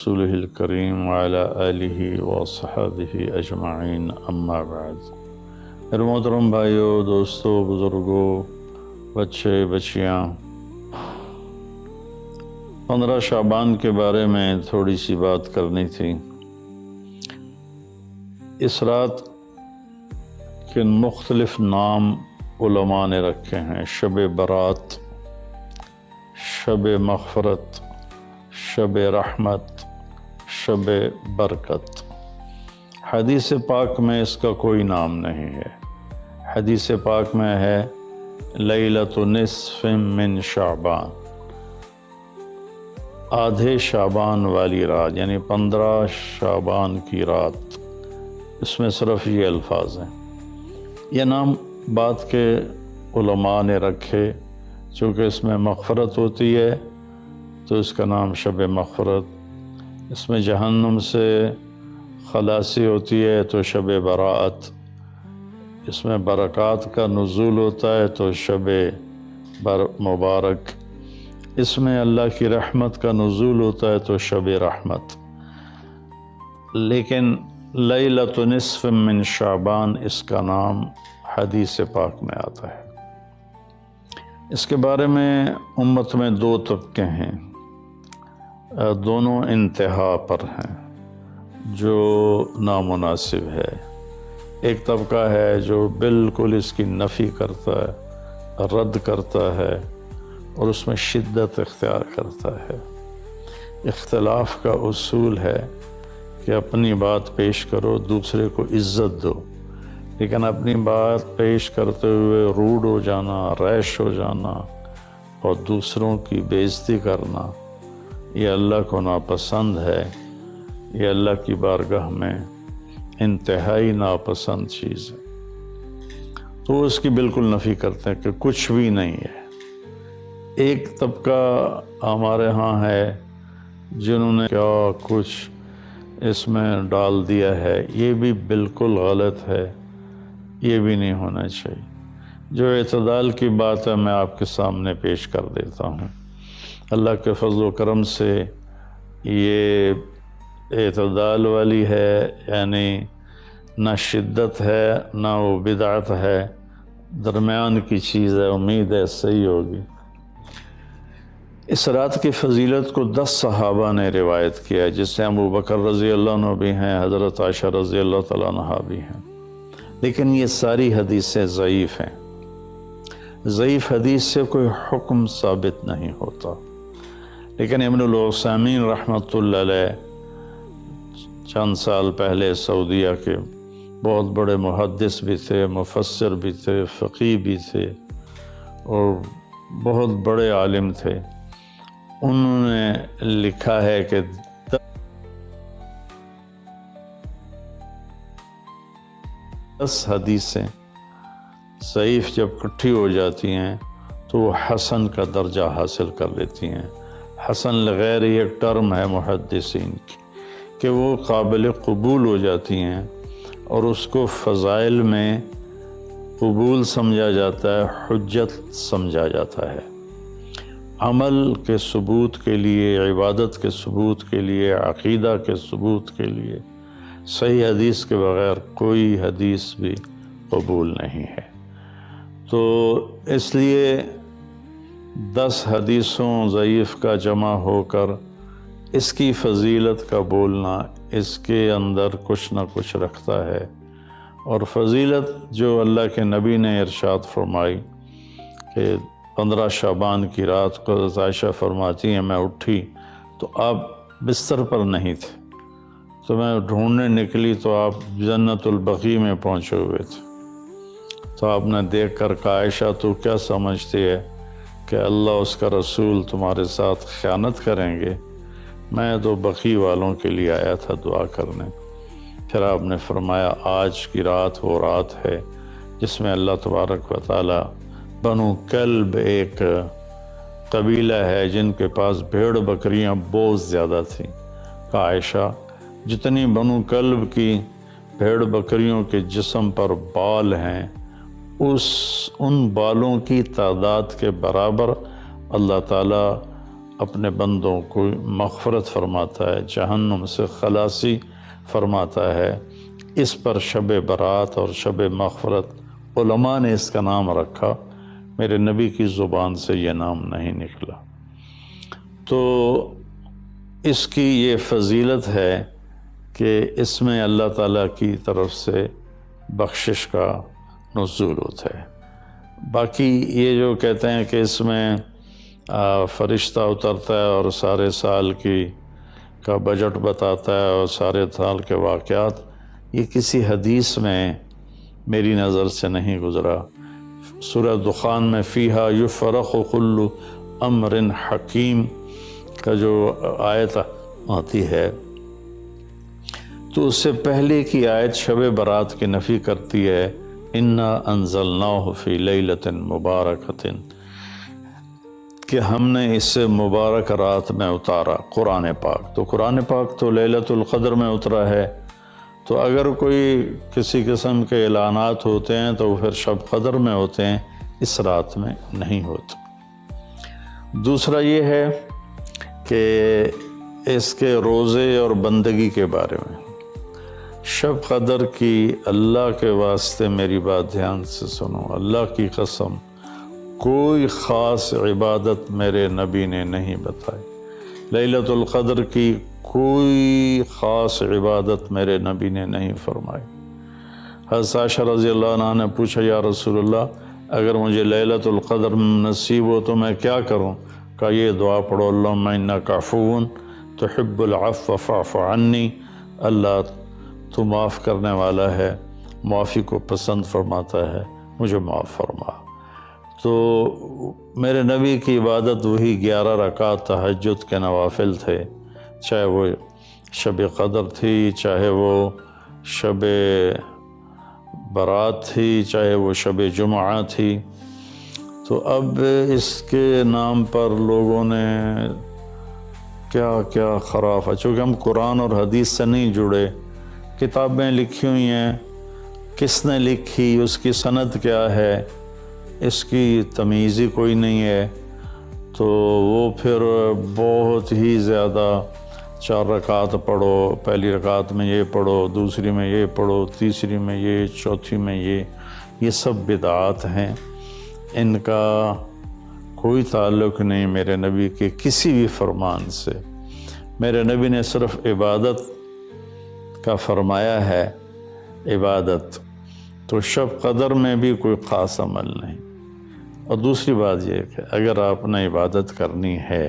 رسوله الکریم وعلی آلہ وصحبہ اجمعین اما بعد۔ میرے محترم بھائیوں، دوستوں، بزرگوں، بچے بچیاں، 15 شعبان کے بارے میں تھوڑی سی بات کرنی تھی۔ اس رات کے مختلف نام علماء نے رکھے ہیں: شب برات، شب مغفرت، شب رحمت، شب برکت۔ حدیث پاک میں اس کا کوئی نام نہیں ہے۔ حدیث پاک میں ہے لیلۃ نصف من شعبان، آدھے شعبان والی رات، یعنی 15 شعبان کی رات۔ اس میں صرف یہ الفاظ ہیں۔ یہ نام بعد کے علماء نے رکھے، چونکہ اس میں مغفرت ہوتی ہے تو اس کا نام شب مغفرت، اس میں جہنم سے خلاصی ہوتی ہے تو شب براءت، اس میں برکات کا نزول ہوتا ہے تو شب مبارک، اس میں اللہ کی رحمت کا نزول ہوتا ہے تو شب رحمت۔ لیکن لیلۃ نصف من شعبان اس کا نام حدیث پاک میں آتا ہے۔ اس کے بارے میں امت میں 2 طبقے ہیں، دونوں انتہا پر ہیں، جو نامناسب ہے۔ ایک طبقہ ہے جو بالکل اس کی نفی کرتا ہے، رد کرتا ہے اور اس میں شدت اختیار کرتا ہے۔ اختلاف کا اصول ہے کہ اپنی بات پیش کرو، دوسرے کو عزت دو، لیکن اپنی بات پیش کرتے ہوئے روڈ ہو جانا، ریش ہو جانا اور دوسروں کی بے عزتی کرنا، یہ اللہ کو ناپسند ہے۔ یہ اللہ کی بارگاہ میں انتہائی ناپسند چیز ہے، تو اس کی بالکل نفی کرتے ہیں کہ کچھ بھی نہیں ہے۔ ایک طبقہ ہمارے ہاں ہے جنہوں نے کیا کچھ اس میں ڈال دیا ہے، یہ بھی بالکل غلط ہے، یہ بھی نہیں ہونا چاہیے۔ جو اعتدال کی بات ہے میں آپ کے سامنے پیش کر دیتا ہوں۔ اللہ کے فضل و کرم سے یہ اعتدال والی ہے، یعنی نہ شدت ہے نہ وہ بدعت ہے، درمیان کی چیز ہے۔ امید ہے صحیح ہوگی۔ اس رات کی فضیلت کو 10 صحابہ نے روایت کیا ہے، جس سے ابو بکر رضی اللہ عنہ بھی ہیں، حضرت عائشہ رضی اللہ تعالیٰ عنہا بھی ہیں، لیکن یہ ساری حدیثیں ضعیف ہیں۔ ضعیف حدیث سے کوئی حکم ثابت نہیں ہوتا، لیکن ابن العثیمین رحمۃ اللہ علیہ چند سال پہلے سعودیہ کے بہت بڑے محدث بھی تھے، مفسر بھی تھے، فقیہ بھی تھے اور بہت بڑے عالم تھے۔ انہوں نے لکھا ہے کہ 10 حدیثیں ضعیف جب اکٹھی ہو جاتی ہیں تو وہ حسن کا درجہ حاصل کر لیتی ہیں۔ حسن لغیر ایک ٹرم ہے محدثین کی کہ وہ قابل قبول ہو جاتی ہیں اور اس کو فضائل میں قبول سمجھا جاتا ہے، حجت سمجھا جاتا ہے۔ عمل کے ثبوت کے لیے، عبادت کے ثبوت کے لیے، عقیدہ کے ثبوت کے لیے صحیح حدیث کے بغیر کوئی حدیث بھی قبول نہیں ہے۔ تو اس لیے 10 حدیثوں ضعیف کا جمع ہو کر اس کی فضیلت کا بولنا اس کے اندر کچھ نہ کچھ رکھتا ہے۔ اور فضیلت جو اللہ کے نبی نے ارشاد فرمائی کہ 15 شعبان کی رات کو حضرت عائشہ فرماتی ہیں میں اٹھی تو آپ بستر پر نہیں تھے، تو میں ڈھونڈنے نکلی تو آپ جنت البقیع میں پہنچے ہوئے تھے۔ تو آپ نے دیکھ کر کہا عائشہ تو کیا سمجھتی ہے کہ اللہ اس کا رسول تمہارے ساتھ خیانت کریں گے؟ میں تو بقیع والوں کے لیے آیا تھا دعا کرنے۔ پھر آپ نے فرمایا آج کی رات وہ رات ہے جس میں اللہ تبارک و تعالی بنو کلب ایک قبیلہ ہے جن کے پاس بھیڑ بکریاں بہت زیادہ تھیں، کہا عائشہ جتنی بنو کلب کی بھیڑ بکریوں کے جسم پر بال ہیں ان بالوں کی تعداد کے برابر اللہ تعالیٰ اپنے بندوں کو مغفرت فرماتا ہے، جہنم سے خلاصی فرماتا ہے۔ اس پر شب برات اور شب مغفرت علماء نے اس کا نام رکھا، میرے نبی کی زبان سے یہ نام نہیں نکلا۔ تو اس کی یہ فضیلت ہے کہ اس میں اللہ تعالیٰ کی طرف سے بخشش کا نزول ہوتا ہے۔ باقی یہ جو کہتے ہیں کہ اس میں فرشتہ اترتا ہے اور سارے سال کا بجٹ بتاتا ہے اور سارے سال کے واقعات، یہ کسی حدیث میں میری نظر سے نہیں گزرا۔ سورہ دخان میں فیہا یفرق کل امر حکیم کا جو آیت آتی ہے، تو اس سے پہلے کی آیت شب برات کی نفی کرتی ہے، انا انزلناہ فی لیلۃ مبارکۃ، کہ ہم نے اس سے مبارک رات میں اتارا قرآن پاک۔ تو قرآن پاک تو لیلۃ القدر میں اترا ہے، تو اگر کوئی کسی قسم کے اعلانات ہوتے ہیں تو پھر شب قدر میں ہوتے ہیں، اس رات میں نہیں ہوتے۔ دوسرا یہ ہے کہ اس کے روزے اور بندگی کے بارے میں، شب قدر کی اللہ کے واسطے میری بات دھیان سے سنو، اللہ کی قسم کوئی خاص عبادت میرے نبی نے نہیں بتائی، لیلۃ القدر کی کوئی خاص عبادت میرے نبی نے نہیں فرمائی۔ حضرت عائشہ رضی اللہ عنہ نے پوچھا، یا رسول اللہ اگر مجھے لیلۃ القدر نصیب ہو تو میں کیا کروں؟ کہا یہ دعا پڑھو، اللہم انک عفو تحب العفو فاعف عنی، اللہ تو معاف کرنے والا ہے، معافی کو پسند فرماتا ہے، مجھے معاف فرما۔ تو میرے نبی کی عبادت وہی 11 رکعت تہجد کے نوافل تھے، چاہے وہ شب قدر تھی، چاہے وہ شب برات تھی، چاہے وہ شب جمعہ تھی۔ تو اب اس کے نام پر لوگوں نے کیا کیا خرافہ، چونکہ ہم قرآن اور حدیث سے نہیں جڑے، کتابیں لکھی ہوئی ہیں، کس نے لکھی، اس کی سند کیا ہے، اس کی تمیز ہی کوئی نہیں ہے، تو وہ پھر بہت ہی زیادہ 4 رکعت پڑھو، پہلی رکعت میں یہ پڑھو، دوسری میں یہ پڑھو، تیسری میں یہ، چوتھی میں یہ سب بدعات ہیں، ان کا کوئی تعلق نہیں میرے نبی کے کسی بھی فرمان سے۔ میرے نبی نے صرف عبادت کا فرمایا ہے، عبادت تو شب قدر میں بھی کوئی خاص عمل نہیں۔ اور دوسری بات یہ کہ اگر آپ نے عبادت کرنی ہے